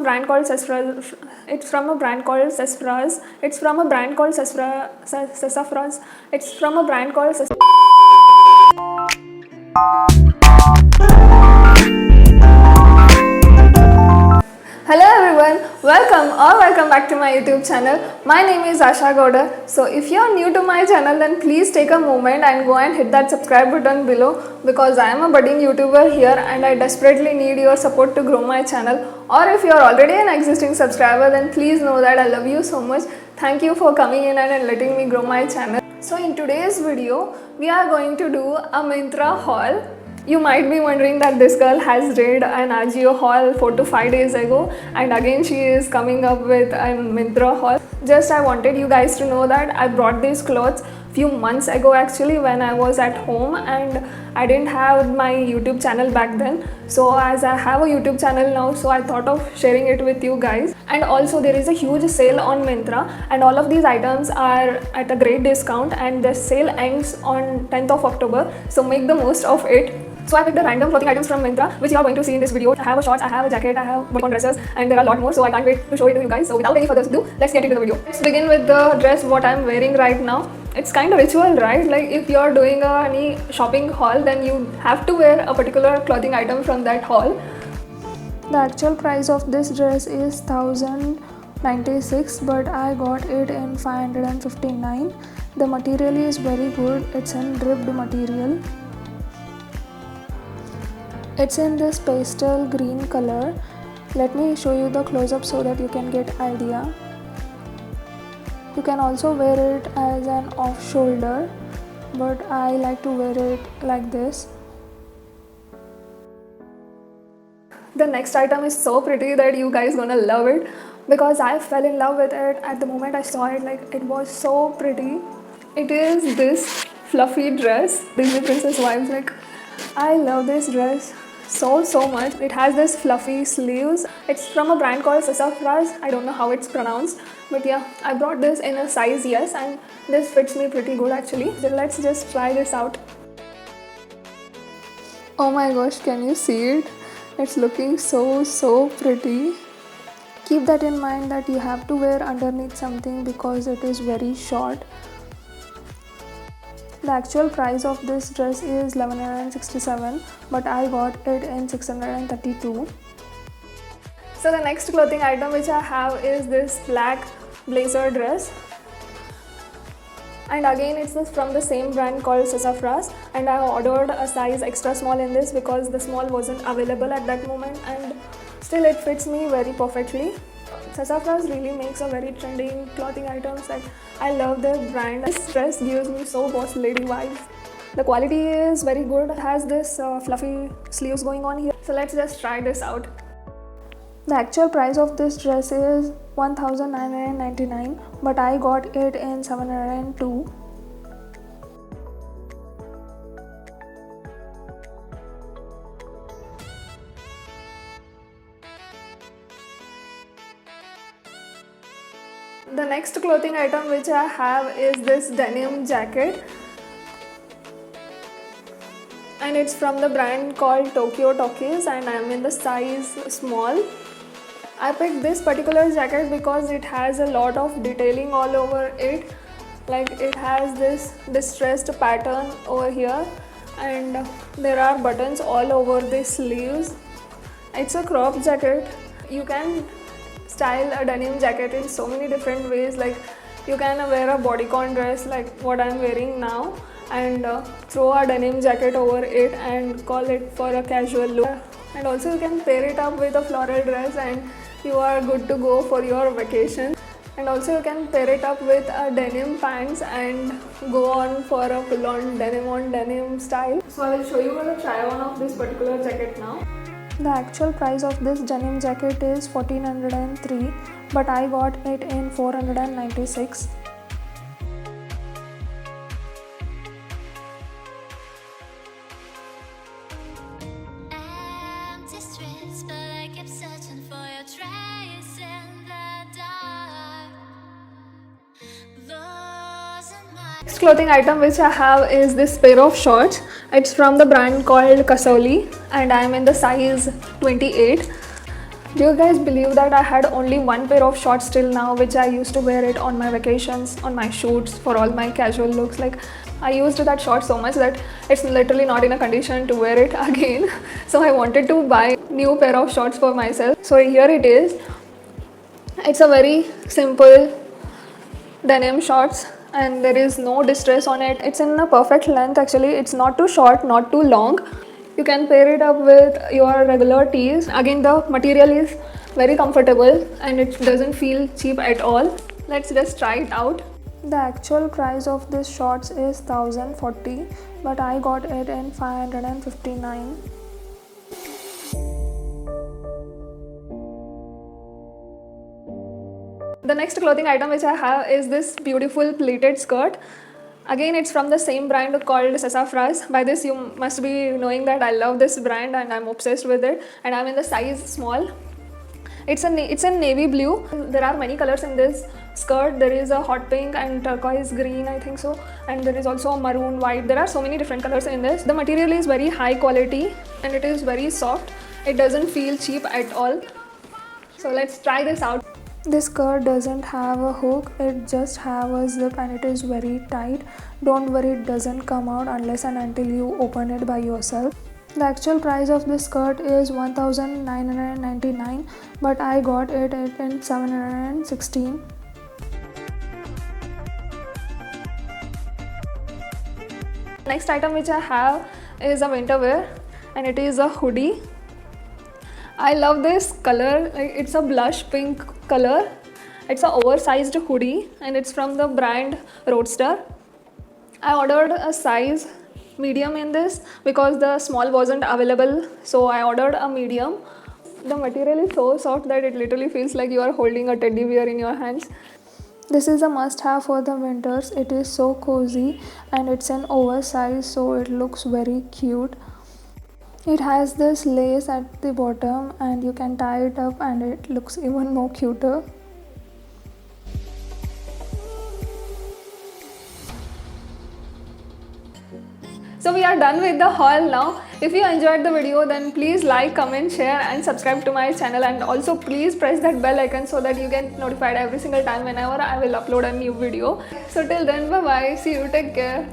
brand called Sassafras. It's from a brand called Sassafras. It's from a brand called Sassafras. It's from a brand called Hello everyone, welcome back to my YouTube channel. My name is Asha Gowda. So if you are new to my channel, then please take a moment and go and hit that subscribe button below, because I am a budding YouTuber here and I desperately need your support to grow my channel. Or if you are already an existing subscriber, then please know that I love you so much. Thank you for coming in and letting me grow my channel. So in today's video, we are going to do a Myntra haul. You might be wondering that this girl has read an Ajio haul 4 to 5 days ago, and again she is coming up with a Myntra haul. Just I wanted you guys to know that I brought these clothes few months ago actually, when I was at home and I didn't have my YouTube channel back then. So as I have a YouTube channel now, so I thought of sharing it with you guys. And also there is a huge sale on Myntra and all of these items are at a great discount, and the sale ends on 10th of October, so make the most of it. So I picked the random clothing items from Myntra, which you are going to see in this video. I have a shorts, I have a jacket, I have bodycon dresses, and there are a lot more, so I can't wait to show it to you guys. So without any further ado, let's get into the video. Let's begin with the dress what I'm wearing right now. It's kind of ritual, right? Like if you're doing any shopping haul, then you have to wear a particular clothing item from that haul. The actual price of this dress is 1096, but I got it in 559. The material is very good. It's in ribbed material. It's in this pastel green color. Let me show you the close-up so that you can get idea. You can also wear it as an off-shoulder, but I like to wear it like this. The next item is so pretty that you guys gonna love it, because I fell in love with it at the moment I saw it. Like it was so pretty. It is this fluffy dress, Disney princess vibes. Like I love this dress so much. It has this fluffy sleeves. It's from a brand called Sassafras. I don't know how it's pronounced, but yeah, I brought this in a size yes, and this fits me pretty good actually. So let's just try this out. Oh my gosh, can you see it? It's looking so pretty. Keep that in mind that you have to wear underneath something because it is very short. The actual price of this dress is 1167, but I got it in 632. So the next clothing item which I have is this black blazer dress. And again it's from the same brand called Sassafras, and I ordered a size extra small in this because the small wasn't available at that moment, and still it fits me very perfectly. Sassafras really makes a very trending clothing items. Like I love their brand. This dress gives me so boss lady vibes. The quality is very good. It has this fluffy sleeves going on here. So let's just try this out. The actual price of this dress is 1999, but I got it in 702. The next clothing item which I have is this denim jacket, and it's from the brand called Tokyo Tokis, and I'm in the size small. I picked this particular jacket because it has a lot of detailing all over it. Like it has this distressed pattern over here, and there are buttons all over the sleeves. It's a crop jacket. You can style a denim jacket in so many different ways. Like you can wear a bodycon dress like what I'm wearing now, and throw a denim jacket over it and call it for a casual look. And also you can pair it up with a floral dress and you are good to go for your vacation. And also you can pair it up with a denim pants and go on for a full-on denim style. So I will show you the try on of this particular jacket now. The actual price of this denim jacket is 1403, but I got it in 496. Next clothing item which I have is this pair of shorts. It's from the brand called Kasoli, and I am in the size 28. Do you guys believe that I had only one pair of shorts till now, which I used to wear it on my vacations, on my shoots, for all my casual looks. Like, I used that short so much that it's literally not in a condition to wear it again. So I wanted to buy new pair of shorts for myself. So here it is. It's a very simple denim shorts and there is no distress on it. It's in a perfect length actually. It's not too short, not too long. You can pair it up with your regular tees. Again, the material is very comfortable and it doesn't feel cheap at all. Let's just try it out. The actual price of this shorts is 1040, but I got it in 559. The next clothing item which I have is this beautiful pleated skirt. Again, it's from the same brand called Sassafras. By this you must be knowing that I love this brand and I'm obsessed with it, and I'm in the size small. It's in navy blue. There are many colors in this skirt. There is a hot pink and turquoise green, I think so, and there is also a maroon, white. There are so many different colors in this. The material is very high quality and it is very soft. It doesn't feel cheap at all. So let's try this out. This skirt doesn't have a hook, it just have a zip and it is very tight. Don't worry, it doesn't come out unless and until you open it by yourself. The actual price of this skirt is 1999, but I got it in 716. Next item which I have is a winter wear and it is a hoodie. I love this color. It's a blush pink color. It's an oversized hoodie and it's from the brand Roadster. I ordered a size medium in this because the small wasn't available, so I ordered a medium. The material is so soft that it literally feels like you are holding a teddy bear in your hands. This is a must-have for the winters. It is so cozy and it's an oversized, so it looks very cute. It has this lace at the bottom and you can tie it up and it looks even more cuter. So we are done with the haul now. If you enjoyed the video, then please like, comment, share and subscribe to my channel, and also please press that bell icon so that you get notified every single time whenever I will upload a new video. So till then, bye bye, see you, take care.